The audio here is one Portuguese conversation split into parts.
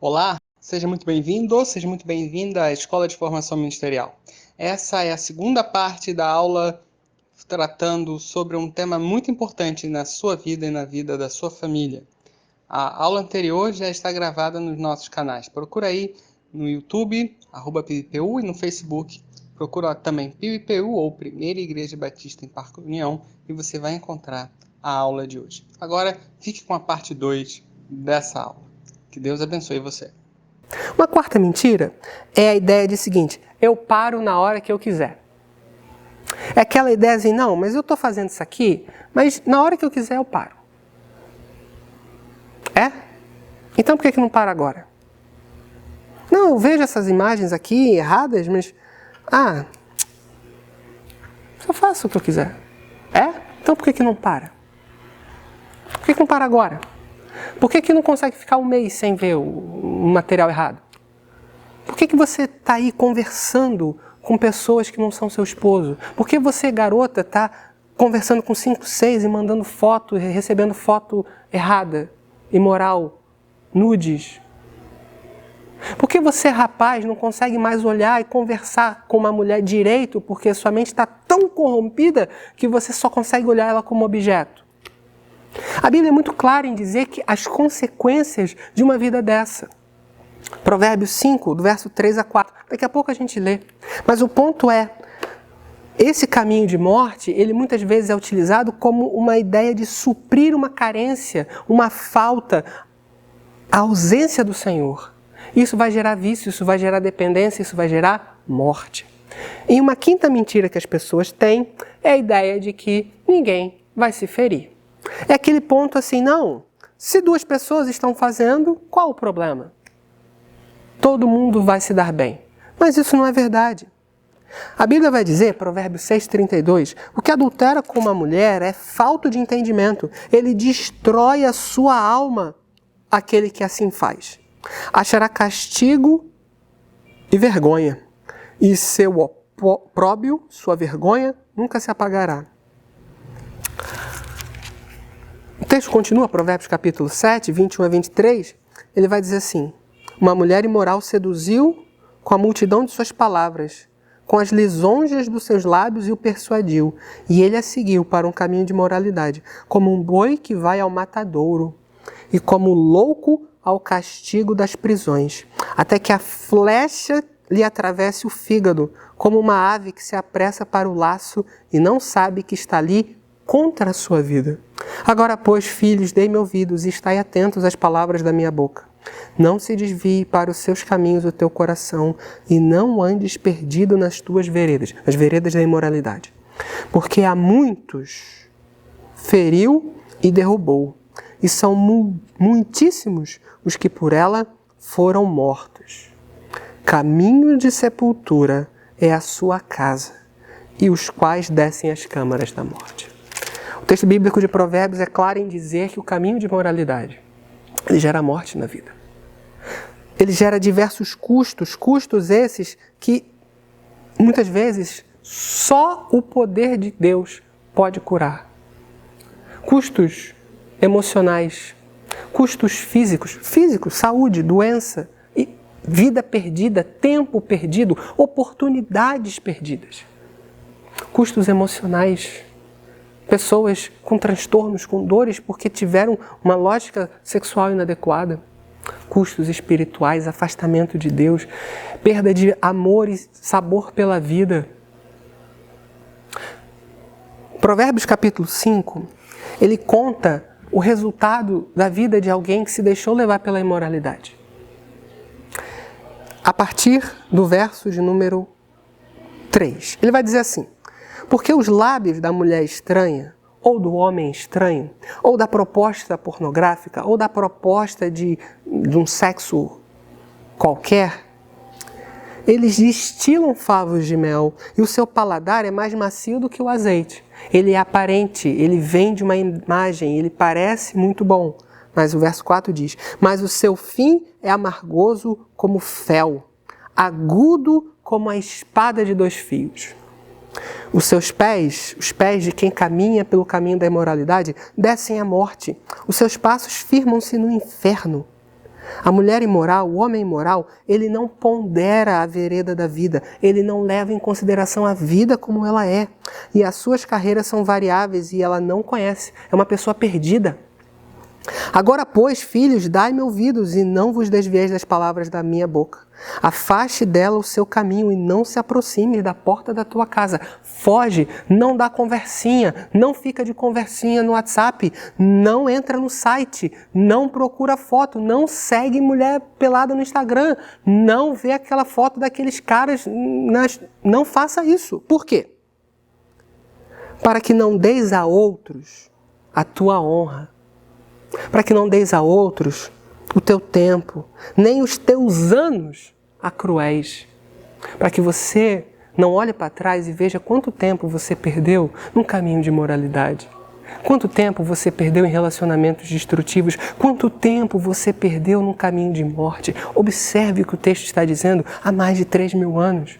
Olá, seja muito bem-vindo, seja muito bem-vinda à Escola de Formação Ministerial. Essa é a segunda parte da aula tratando sobre um tema muito importante na sua vida e na vida da sua família. A aula anterior já está gravada nos nossos canais. Procura aí no YouTube, @PIBPU, e no Facebook. Procura também PIBPU ou Primeira Igreja Batista em Parque União e você vai encontrar a aula de hoje. Agora, fique com a parte 2 dessa aula. Que Deus abençoe você. Uma quarta mentira é a ideia de seguinte: eu paro na hora que eu quiser. É aquela ideia assim, não, mas eu estou fazendo isso aqui, mas na hora que eu quiser eu paro. É? Então por que não para agora? Não, eu vejo essas imagens aqui erradas, mas... eu faço o que eu quiser. É? Então por que não para? Por que não para agora? Por que não consegue ficar um mês sem ver o material errado? Por que você está aí conversando com pessoas que não são seu esposo? Por que você, garota, está conversando com 5, 6 e mandando foto, recebendo foto errada, imoral, nudes? Por que você, rapaz, não consegue mais olhar e conversar com uma mulher direito porque sua mente está tão corrompida que você só consegue olhar ela como objeto? A Bíblia é muito clara em dizer que as consequências de uma vida dessa. Provérbios 5, do verso 3 a 4. Daqui a pouco a gente lê. Mas o ponto é, esse caminho de morte, ele muitas vezes é utilizado como uma ideia de suprir uma carência, uma falta, a ausência do Senhor. Isso vai gerar vício, isso vai gerar dependência, isso vai gerar morte. E uma quinta mentira que as pessoas têm é a ideia de que ninguém vai se ferir. É aquele ponto assim, não, se 2 pessoas estão fazendo, qual o problema? Todo mundo vai se dar bem. Mas isso não é verdade. A Bíblia vai dizer, Provérbios 6,32, o que adultera com uma mulher é falta de entendimento. Ele destrói a sua alma, aquele que assim faz. Achará castigo e vergonha, e seu opróbrio, sua vergonha, nunca se apagará. O texto continua, Provérbios capítulo 7, 21 a 23, ele vai dizer assim: uma mulher imoral seduziu com a multidão de suas palavras, com as lisonjas dos seus lábios e o persuadiu, e ele a seguiu para um caminho de moralidade, como um boi que vai ao matadouro, e como louco ao castigo das prisões, até que a flecha lhe atravesse o fígado, como uma ave que se apressa para o laço e não sabe que está ali contra a sua vida. Agora, pois, filhos, dei-me ouvidos e estai atentos às palavras da minha boca. Não se desvie para os seus caminhos o teu coração e não andes perdido nas tuas veredas, as veredas da imoralidade. Porque a muitos feriu e derrubou, e são muitíssimos os que por ela foram mortos. Caminho de sepultura é a sua casa, e os quais descem as câmaras da morte. O texto bíblico de Provérbios é claro em dizer que o caminho de moralidade, ele gera morte na vida. Ele gera diversos custos esses que muitas vezes só o poder de Deus pode curar. Custos emocionais, custos físicos, saúde, doença, vida perdida, tempo perdido, oportunidades perdidas. Custos emocionais, pessoas com transtornos, com dores porque tiveram uma lógica sexual inadequada. Custos espirituais, afastamento de Deus, perda de amor e sabor pela vida. Provérbios capítulo 5, ele conta o resultado da vida de alguém que se deixou levar pela imoralidade. A partir do verso de número 3, ele vai dizer assim: porque os lábios da mulher estranha, ou do homem estranho, ou da proposta pornográfica, ou da proposta de um sexo qualquer, eles destilam favos de mel, e o seu paladar é mais macio do que o azeite. Ele é aparente, ele vem de uma imagem, ele parece muito bom. Mas o verso 4 diz: mas o seu fim é amargoso como fel, agudo como a espada de 2 fios. Os seus pés, os pés de quem caminha pelo caminho da imoralidade, descem à morte. Os seus passos firmam-se no inferno. A mulher imoral, o homem imoral, ele não pondera a vereda da vida, ele não leva em consideração a vida como ela é. E as suas carreiras são variáveis e ela não conhece, é uma pessoa perdida. Agora, pois, filhos, dai-me ouvidos e não vos desvieis das palavras da minha boca. Afaste dela o seu caminho e não se aproxime da porta da tua casa. Foge, não dá conversinha, não fica de conversinha no WhatsApp, não entra no site, não procura foto, não segue mulher pelada no Instagram, não vê aquela foto daqueles caras, não faça isso. Por quê? Para que não deis a outros a tua honra. Para que não deis a outros o teu tempo, nem os teus anos a cruéis. Para que você não olhe para trás e veja quanto tempo você perdeu num caminho de imoralidade. Quanto tempo você perdeu em relacionamentos destrutivos. Quanto tempo você perdeu num caminho de morte. Observe o que o texto está dizendo há mais de 3.000 anos.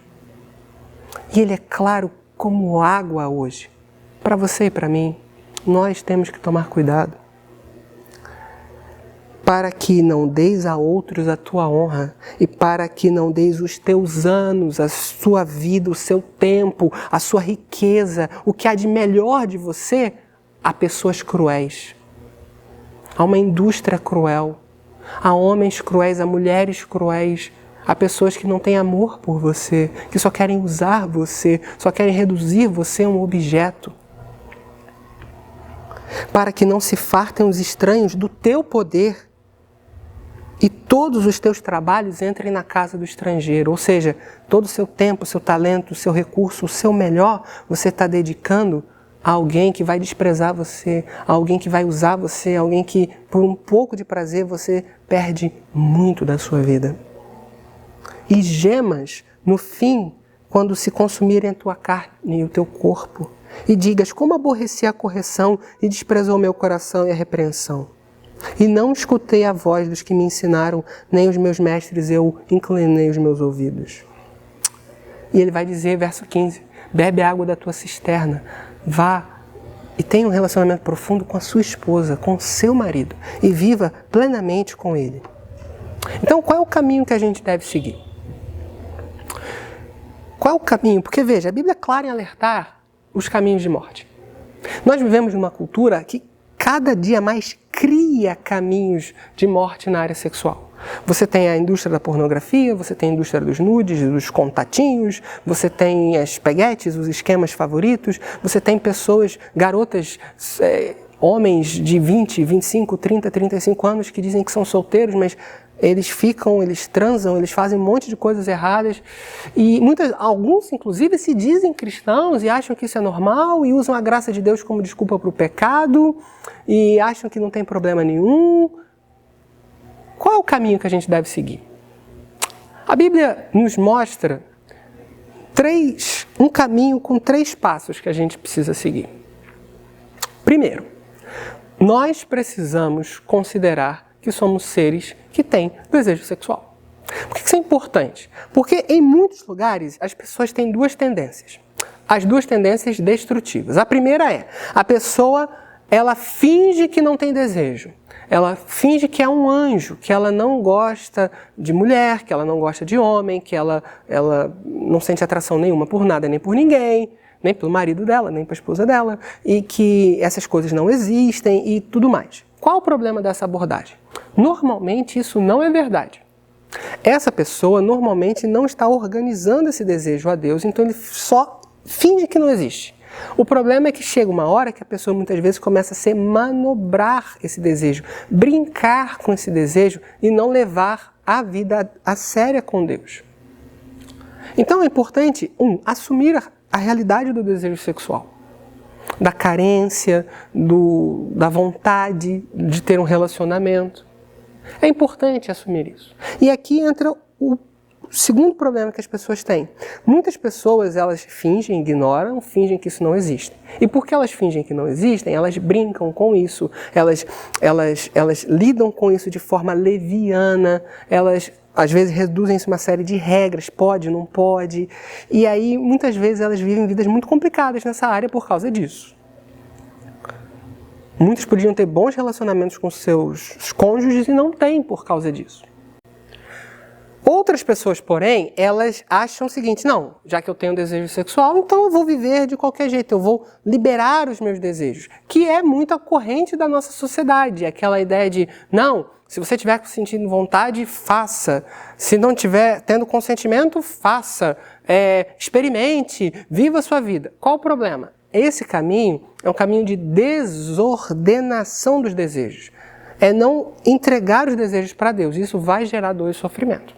E ele é claro como água hoje. Para você e para mim, nós temos que tomar cuidado. Para que não deis a outros a tua honra, e para que não deis os teus anos, a sua vida, o seu tempo, a sua riqueza, o que há de melhor de você, a pessoas cruéis. Há uma indústria cruel, há homens cruéis, há mulheres cruéis, há pessoas que não têm amor por você, que só querem usar você, só querem reduzir você a um objeto. Para que não se fartem os estranhos do teu poder, e todos os teus trabalhos entrem na casa do estrangeiro. Ou seja, todo o seu tempo, o seu talento, o seu recurso, o seu melhor, você está dedicando a alguém que vai desprezar você, a alguém que vai usar você, a alguém que, por um pouco de prazer, você perde muito da sua vida. E gemas, no fim, quando se consumirem a tua carne e o teu corpo, e digas, como aborreci a correção e desprezou meu coração e a repreensão. E não escutei a voz dos que me ensinaram, nem os meus mestres eu inclinei os meus ouvidos. E ele vai dizer, verso 15, bebe a água da tua cisterna, vá e tenha um relacionamento profundo com a sua esposa, com o seu marido, e viva plenamente com ele. Então, qual é o caminho que a gente deve seguir? Qual é o caminho? Porque, veja, a Bíblia é clara em alertar os caminhos de morte. Nós vivemos numa cultura que cada dia mais cria caminhos de morte na área sexual. Você tem a indústria da pornografia, você tem a indústria dos nudes, dos contatinhos, você tem as peguetes, os esquemas favoritos, você tem pessoas, garotas, homens de 20, 25, 30, 35 anos que dizem que são solteiros, mas eles ficam, eles transam, eles fazem um monte de coisas erradas e alguns inclusive se dizem cristãos e acham que isso é normal e usam a graça de Deus como desculpa para o pecado e acham que não tem problema nenhum. Qual é o caminho que a gente deve seguir? A Bíblia nos mostra um caminho com 3 passos que a gente precisa seguir. Primeiro, nós precisamos considerar que somos seres que têm desejo sexual. Por que isso é importante? Porque em muitos lugares as pessoas têm 2 tendências. As 2 tendências destrutivas. A primeira é, a pessoa, ela finge que não tem desejo. Ela finge que é um anjo, que ela não gosta de mulher, que ela não gosta de homem, que ela não sente atração nenhuma por nada, nem por ninguém, nem pelo marido dela, nem pela esposa dela, e que essas coisas não existem e tudo mais. Qual o problema dessa abordagem? Normalmente isso não é verdade. Essa pessoa normalmente não está organizando esse desejo a Deus, então ele só finge que não existe. O problema é que chega uma hora que a pessoa muitas vezes começa a se manobrar esse desejo, brincar com esse desejo e não levar a vida a séria com Deus. Então é importante, assumir a realidade do desejo sexual, da carência, da vontade de ter um relacionamento. É importante assumir isso. E aqui entra o segundo problema que as pessoas têm. Muitas pessoas, elas fingem, ignoram, fingem que isso não existe. E porque elas fingem que não existem, elas brincam com isso, elas lidam com isso de forma leviana, elas às vezes reduzem-se uma série de regras, pode, não pode, e aí muitas vezes elas vivem vidas muito complicadas nessa área por causa disso. Muitos podiam ter bons relacionamentos com seus cônjuges e não têm por causa disso. Outras pessoas, porém, elas acham o seguinte: não, já que eu tenho desejo sexual, então eu vou viver de qualquer jeito, eu vou liberar os meus desejos, que é muito corrente da nossa sociedade, aquela ideia de, não, se você estiver sentindo vontade, faça, se não estiver tendo consentimento, faça, experimente, viva a sua vida. Qual o problema? Esse caminho é um caminho de desordenação dos desejos, é não entregar os desejos para Deus, isso vai gerar dor e sofrimento.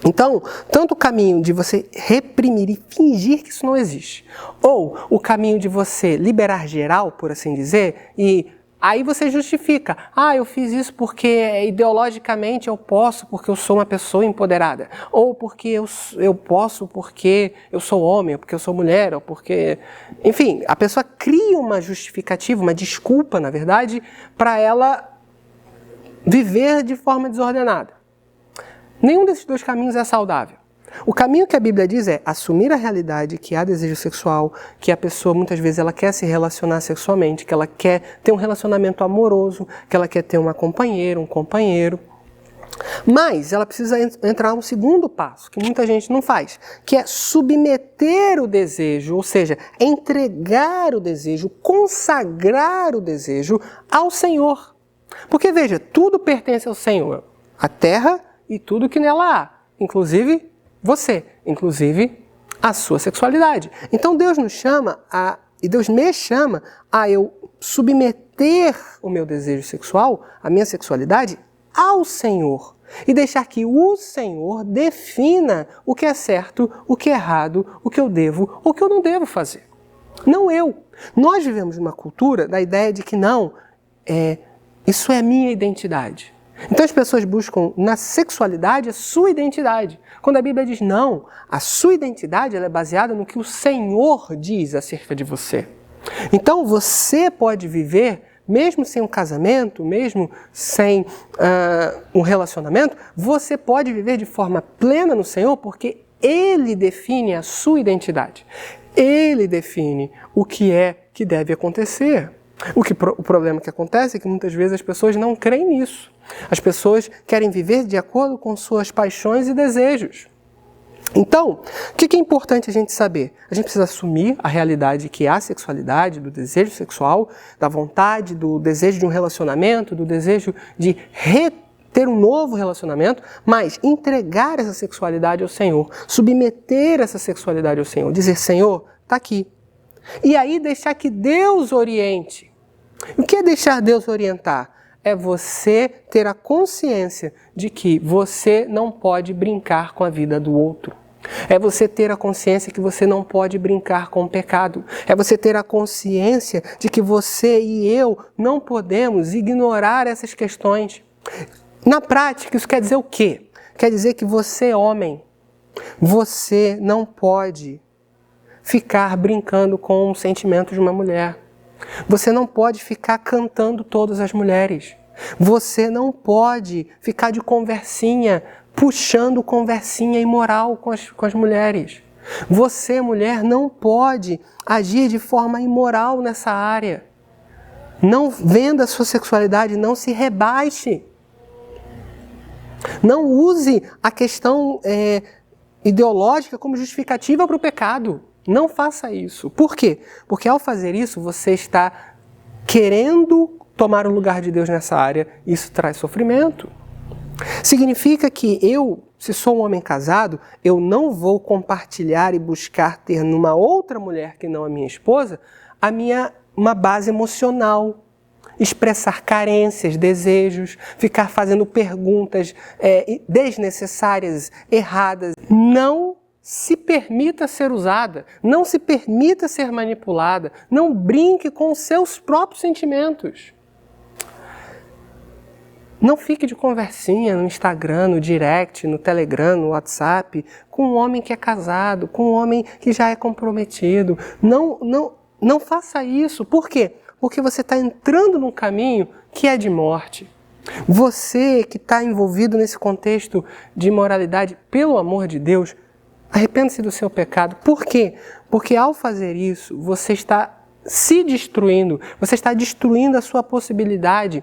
Então, tanto o caminho de você reprimir e fingir que isso não existe, ou o caminho de você liberar geral, por assim dizer, e aí você justifica, eu fiz isso porque ideologicamente eu posso, porque eu sou uma pessoa empoderada, ou porque eu posso porque eu sou homem, ou porque eu sou mulher, ou porque... Enfim, a pessoa cria uma justificativa, uma desculpa, na verdade, para ela viver de forma desordenada. Nenhum desses dois caminhos é saudável. O caminho que a Bíblia diz é assumir a realidade que há desejo sexual, que a pessoa muitas vezes ela quer se relacionar sexualmente, que ela quer ter um relacionamento amoroso, que ela quer ter uma companheira, um companheiro. Mas ela precisa entrar no segundo passo, que muita gente não faz, que é submeter o desejo, ou seja, entregar o desejo, consagrar o desejo ao Senhor. Porque veja, tudo pertence ao Senhor, a terra e tudo que nela há, inclusive você, inclusive a sua sexualidade. Então Deus nos chama e Deus me chama a eu submeter o meu desejo sexual, a minha sexualidade, ao Senhor. E deixar que o Senhor defina o que é certo, o que é errado, o que eu devo, o que eu não devo fazer. Não eu. Nós vivemos uma cultura da ideia de que não, isso é a minha identidade. Então as pessoas buscam na sexualidade a sua identidade. Quando a Bíblia diz não, a sua identidade ela é baseada no que o Senhor diz acerca de você. Então você pode viver, mesmo sem um casamento, mesmo sem um relacionamento, você pode viver de forma plena no Senhor porque Ele define a sua identidade. Ele define o que é que deve acontecer. O problema que acontece é que muitas vezes as pessoas não creem nisso. As pessoas querem viver de acordo com suas paixões e desejos. Então, o que é importante a gente saber? A gente precisa assumir a realidade que há sexualidade, do desejo sexual, da vontade, do desejo de um relacionamento, do desejo de ter um novo relacionamento, mas entregar essa sexualidade ao Senhor, submeter essa sexualidade ao Senhor, dizer, Senhor, está aqui. E aí deixar que Deus oriente. O que é deixar Deus orientar? É você ter a consciência de que você não pode brincar com a vida do outro. É você ter a consciência que você não pode brincar com o pecado. É você ter a consciência de que você e eu não podemos ignorar essas questões. Na prática, isso quer dizer o quê? Quer dizer que você, homem, você não pode ficar brincando com o sentimento de uma mulher. Você não pode ficar cantando todas as mulheres. Você não pode ficar de conversinha, puxando conversinha imoral com as mulheres. Você, mulher, não pode agir de forma imoral nessa área. Não venda a sua sexualidade, não se rebaixe. Não use a questão ideológica como justificativa para o pecado. Não faça isso. Por quê? Porque ao fazer isso, você está querendo tomar o lugar de Deus nessa área. Isso traz sofrimento. Significa que se sou um homem casado, eu não vou compartilhar e buscar ter numa outra mulher que não a minha esposa, uma base emocional. Expressar carências, desejos, ficar fazendo perguntas desnecessárias, erradas. Não se permita ser usada, não se permita ser manipulada, não brinque com os seus próprios sentimentos. Não fique de conversinha no Instagram, no direct, no Telegram, no WhatsApp, com um homem que é casado, com um homem que já é comprometido. Não faça isso. Por quê? Porque você está entrando num caminho que é de morte. Você que está envolvido nesse contexto de imoralidade, pelo amor de Deus, arrependa-se do seu pecado. Por quê? Porque ao fazer isso, você está se destruindo, você está destruindo a sua possibilidade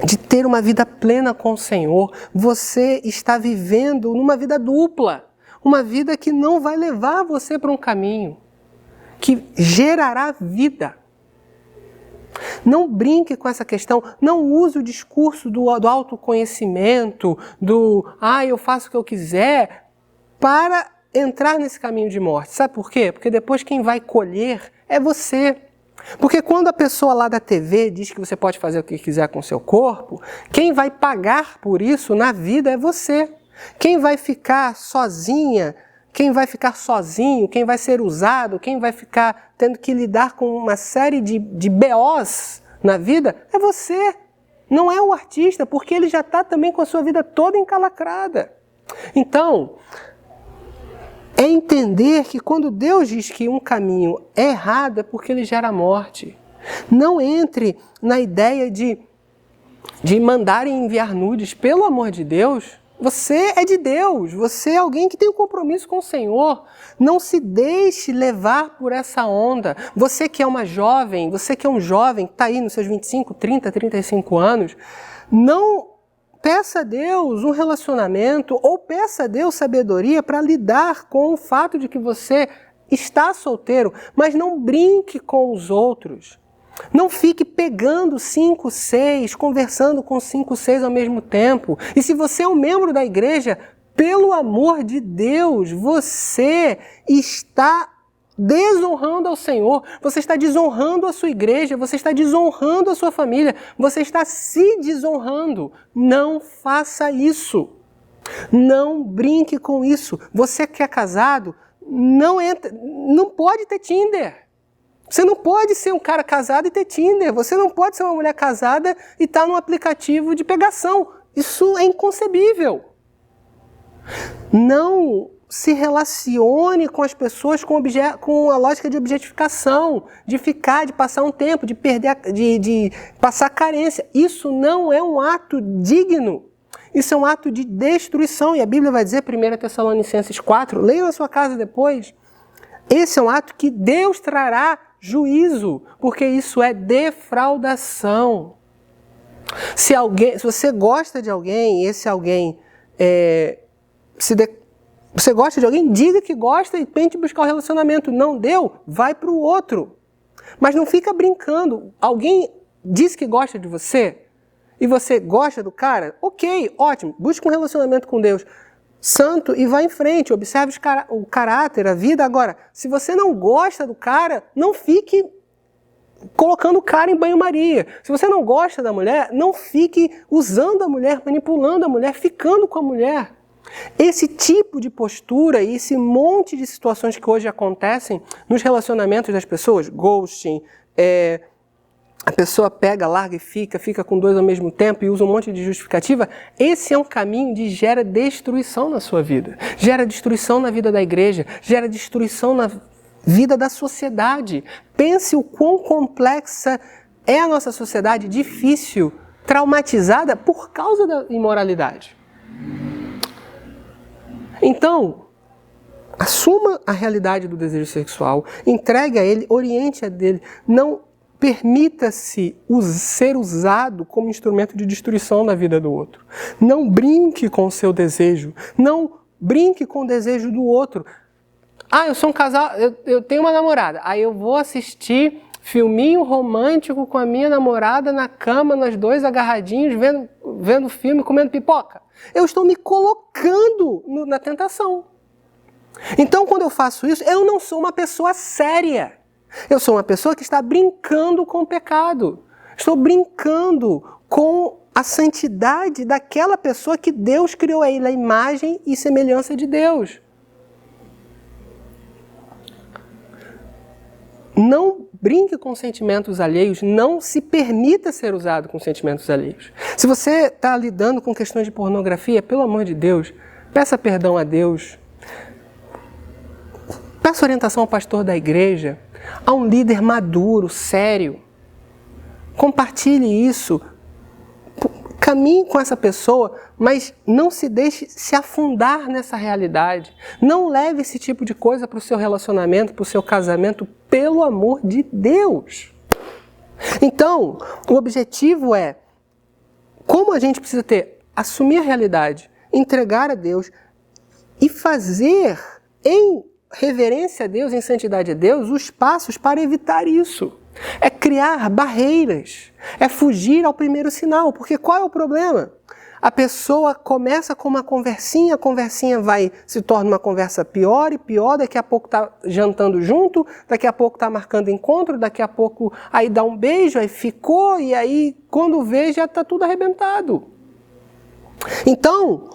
de ter uma vida plena com o Senhor. Você está vivendo numa vida dupla, uma vida que não vai levar você para um caminho, que gerará vida. Não brinque com essa questão, não use o discurso do autoconhecimento, eu faço o que eu quiser, para entrar nesse caminho de morte. Sabe por quê? Porque depois quem vai colher é você. Porque quando a pessoa lá da TV diz que você pode fazer o que quiser com o seu corpo, quem vai pagar por isso na vida é você. Quem vai ficar sozinha, quem vai ficar sozinho, quem vai ser usado, quem vai ficar tendo que lidar com uma série de BOs na vida, é você. Não é o artista, porque ele já está também com a sua vida toda encalacrada. Então, é entender que quando Deus diz que um caminho é errado é porque ele gera morte. Não entre na ideia de mandarem enviar nudes. Pelo amor de Deus, você é de Deus. Você é alguém que tem um compromisso com o Senhor. Não se deixe levar por essa onda. Você que é uma jovem, você que é um jovem, que está aí nos seus 25, 30, 35 anos, não peça a Deus um relacionamento ou peça a Deus sabedoria para lidar com o fato de que você está solteiro, mas não brinque com os outros. Não fique pegando 5, 6, conversando com 5, 6 ao mesmo tempo. E se você é um membro da igreja, pelo amor de Deus, você está desonrando ao Senhor, você está desonrando a sua igreja, você está desonrando a sua família, você está se desonrando. Não faça isso. Não brinque com isso. Você que é casado, não pode ter Tinder. Você não pode ser um cara casado e ter Tinder. Você não pode ser uma mulher casada e estar num aplicativo de pegação. Isso é inconcebível. Não se relacione com as pessoas com a lógica de objetificação, de passar um tempo, de passar carência. Isso não é um ato digno. Isso é um ato de destruição. E a Bíblia vai dizer, 1 Tessalonicenses 4, leia na sua casa depois, esse é um ato que Deus trará juízo, porque isso é defraudação. Se você gosta de alguém, esse alguém você gosta de alguém, diga que gosta e tente buscar o relacionamento. Não deu, vai para o outro. Mas não fica brincando. Alguém diz que gosta de você e você gosta do cara? Ok, ótimo, busque um relacionamento com Deus santo e vá em frente, observe o caráter, a vida. Agora, se você não gosta do cara, não fique colocando o cara em banho-maria. Se você não gosta da mulher, não fique usando a mulher, manipulando a mulher, ficando com a mulher. Esse tipo de postura e esse monte de situações que hoje acontecem nos relacionamentos das pessoas, ghosting, a pessoa pega, larga e fica com dois ao mesmo tempo e usa um monte de justificativa, esse é um caminho que gera destruição na sua vida, gera destruição na vida da igreja, gera destruição na vida da sociedade. Pense o quão complexa é a nossa sociedade, difícil, traumatizada por causa da imoralidade. Então, assuma a realidade do desejo sexual, entregue a ele, oriente a dele, não permita-se ser usado como instrumento de destruição da vida do outro. Não brinque com o seu desejo, não brinque com o desejo do outro. Eu sou um casal, eu tenho uma namorada, aí eu vou assistir filminho romântico com a minha namorada na cama, nós dois agarradinhos, vendo filme, comendo pipoca. Eu estou me colocando na tentação. Então, quando eu faço isso, eu não sou uma pessoa séria. Eu sou uma pessoa que está brincando com o pecado. Estou brincando com a santidade daquela pessoa que Deus criou ele, a imagem e semelhança de Deus. Não brinque com sentimentos alheios, não se permita ser usado com sentimentos alheios. Se você está lidando com questões de pornografia, pelo amor de Deus, peça perdão a Deus. Peça orientação ao pastor da igreja, a um líder maduro, sério. Compartilhe isso. Caminhe com essa pessoa, mas não se deixe se afundar nessa realidade. Não leve esse tipo de coisa para o seu relacionamento, para o seu casamento, pelo amor de Deus. Então, o objetivo é, como a gente precisa assumir a realidade, entregar a Deus e fazer em reverência a Deus, em santidade a Deus, os passos para evitar isso. É criar barreiras, é fugir ao primeiro sinal, porque qual é o problema? A pessoa começa com uma conversinha, a conversinha se torna uma conversa pior e pior, daqui a pouco está jantando junto, daqui a pouco está marcando encontro, daqui a pouco aí dá um beijo, aí ficou, e aí quando vê já está tudo arrebentado. Então,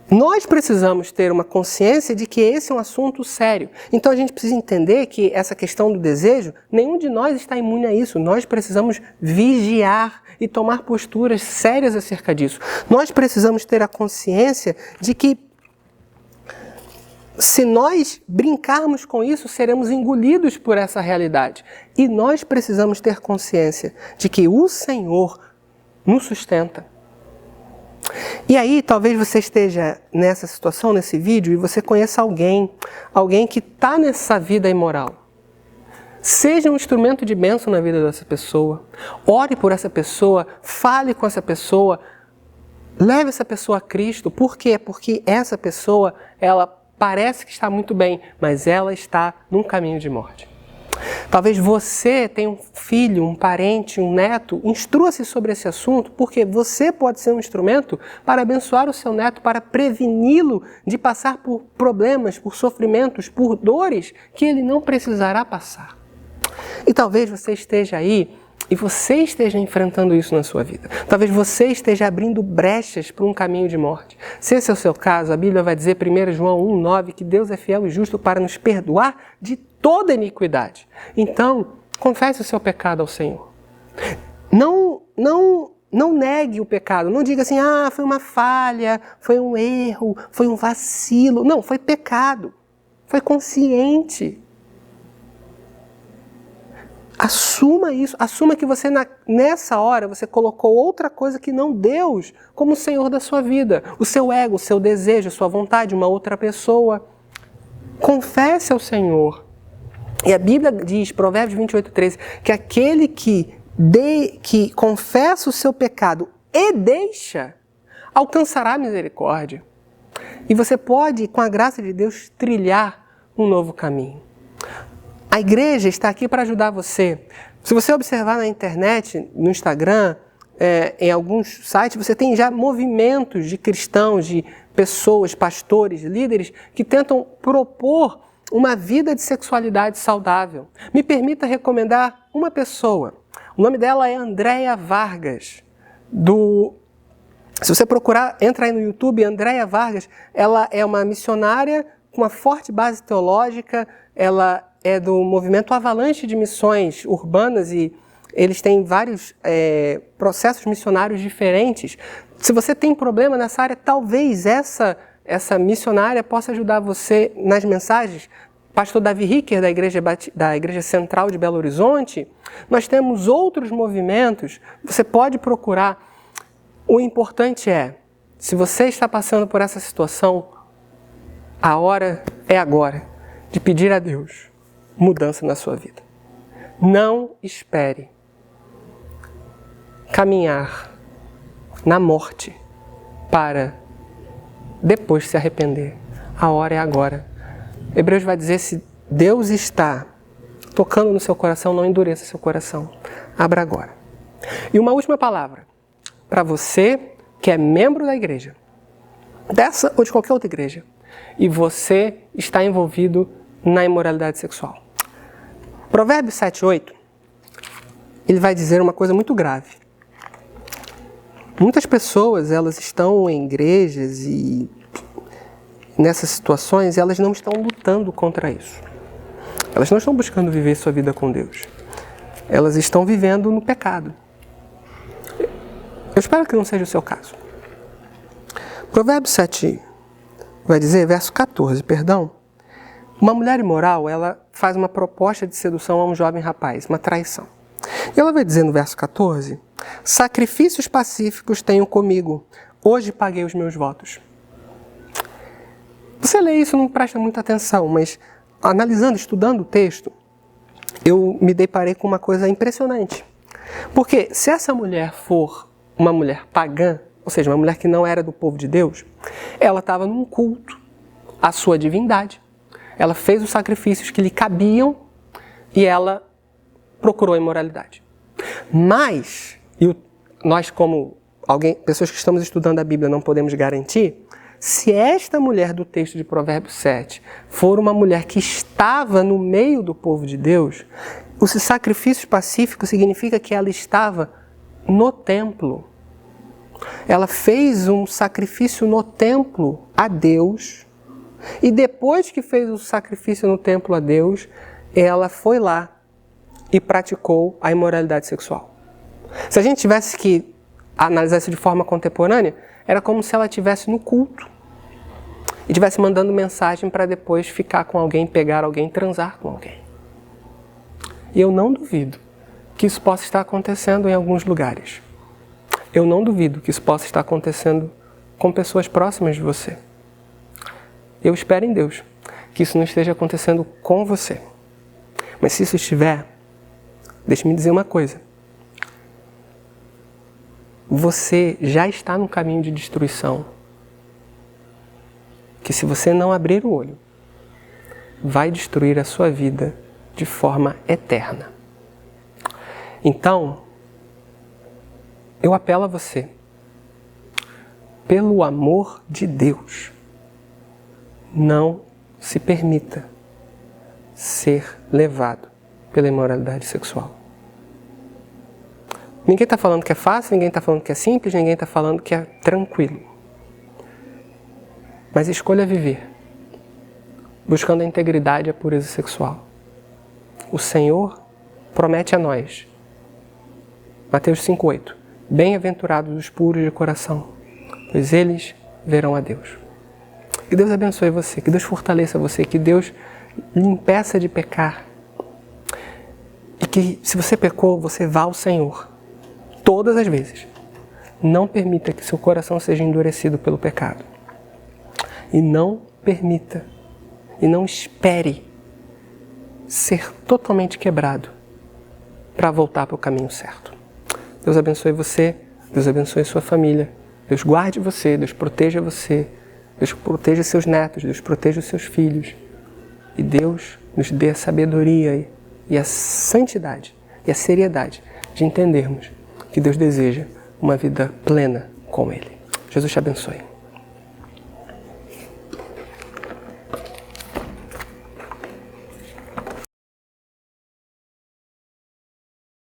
nós precisamos ter uma consciência de que esse é um assunto sério. Então a gente precisa entender que essa questão do desejo, nenhum de nós está imune a isso. Nós precisamos vigiar e tomar posturas sérias acerca disso. Nós precisamos ter a consciência de que se nós brincarmos com isso, seremos engolidos por essa realidade. E nós precisamos ter consciência de que o Senhor nos sustenta. E aí, talvez você esteja nessa situação, nesse vídeo, e você conheça alguém que está nessa vida imoral. Seja um instrumento de bênção na vida dessa pessoa. Ore por essa pessoa, fale com essa pessoa, leve essa pessoa a Cristo. Por quê? Porque essa pessoa, ela parece que está muito bem, mas ela está num caminho de morte. Talvez você tenha um filho, um parente, um neto, instrua-se sobre esse assunto, porque você pode ser um instrumento para abençoar o seu neto, para preveni-lo de passar por problemas, por sofrimentos, por dores que ele não precisará passar. E talvez você esteja aí e você esteja enfrentando isso na sua vida. Talvez você esteja abrindo brechas para um caminho de morte. Se esse é o seu caso, a Bíblia vai dizer, 1 João 1,9, que Deus é fiel e justo para nos perdoar de toda iniquidade. Então, confesse o seu pecado ao Senhor. Não negue o pecado. Não diga assim, foi uma falha, foi um erro, foi um vacilo. Não, foi pecado. Foi consciente. Assuma isso, assuma que você nessa hora você colocou outra coisa que não Deus como Senhor da sua vida. O seu ego, o seu desejo, a sua vontade, uma outra pessoa. Confesse ao Senhor. E a Bíblia diz, Provérbios 28:13, que aquele que confessa o seu pecado e deixa, alcançará misericórdia. E você pode, com a graça de Deus, trilhar um novo caminho. A igreja está aqui para ajudar você. Se você observar na internet, no Instagram, em alguns sites, você tem já movimentos de cristãos, de pessoas, pastores, líderes, que tentam propor uma vida de sexualidade saudável. Me permita recomendar uma pessoa. O nome dela é Andréia Vargas. Se você procurar, entra aí no YouTube, Andréia Vargas, ela é uma missionária com uma forte base teológica, ela é do movimento Avalanche de Missões Urbanas e eles têm vários processos missionários diferentes. Se você tem problema nessa área, talvez essa missionária possa ajudar você nas mensagens. Pastor Davi Ricker, da Igreja Central de Belo Horizonte. Nós temos outros movimentos, você pode procurar. O importante é, se você está passando por essa situação, a hora é agora de pedir a Deus mudança na sua vida. Não espere caminhar na morte para depois se arrepender. A hora é agora. Hebreus vai dizer, se Deus está tocando no seu coração, não endureça seu coração. Abra agora. E uma última palavra para você que é membro da igreja, dessa ou de qualquer outra igreja, e você está envolvido na imoralidade sexual. Provérbios 7:8, ele vai dizer uma coisa muito grave. Muitas pessoas, elas estão em igrejas e nessas situações, elas não estão lutando contra isso. Elas não estão buscando viver sua vida com Deus. Elas estão vivendo no pecado. Eu espero que não seja o seu caso. Provérbios 7 vai dizer, verso 14, perdão. Uma mulher imoral, ela faz uma proposta de sedução a um jovem rapaz, uma traição. E ela vai dizer no verso 14 Sacrifícios pacíficos tenho comigo. Hoje paguei os meus votos. Você lê isso, não presta muita atenção, mas analisando, estudando o texto, eu me deparei com uma coisa impressionante. Porque se essa mulher for uma mulher pagã, ou seja, uma mulher que não era do povo de Deus, ela estava num culto à sua divindade. Ela fez os sacrifícios que lhe cabiam e ela procurou a imoralidade. Mas, nós como pessoas que estamos estudando a Bíblia não podemos garantir, se esta mulher do texto de Provérbios 7 for uma mulher que estava no meio do povo de Deus, os sacrifícios pacíficos significa que ela estava no templo. Ela fez um sacrifício no templo a Deus, e depois que fez o sacrifício no templo a Deus, ela foi lá e praticou a imoralidade sexual. Se a gente tivesse que analisar isso de forma contemporânea, era como se ela estivesse no culto e estivesse mandando mensagem para depois ficar com alguém, pegar alguém, transar com alguém. E eu não duvido que isso possa estar acontecendo em alguns lugares. Eu não duvido que isso possa estar acontecendo com pessoas próximas de você. Eu espero em Deus que isso não esteja acontecendo com você. Mas se isso estiver, deixe-me dizer uma coisa. Você já está num caminho de destruição que, se você não abrir o olho, vai destruir a sua vida de forma eterna. Então, eu apelo a você, pelo amor de Deus, não se permita ser levado pela imoralidade sexual. Ninguém está falando que é fácil, ninguém está falando que é simples, ninguém está falando que é tranquilo. Mas escolha viver, buscando a integridade e a pureza sexual. O Senhor promete a nós, Mateus 5,8, bem-aventurados os puros de coração, pois eles verão a Deus. Que Deus abençoe você, que Deus fortaleça você, que Deus lhe impeça de pecar. E que, se você pecou, você vá ao Senhor todas as vezes. Não permita que seu coração seja endurecido pelo pecado. E não permita, e não espere ser totalmente quebrado para voltar para o caminho certo. Deus abençoe você, Deus abençoe sua família, Deus guarde você, Deus proteja você, Deus proteja seus netos, Deus proteja os seus filhos. E Deus nos dê a sabedoria e a santidade e a seriedade de entendermos que Deus deseja uma vida plena com Ele. Jesus te abençoe.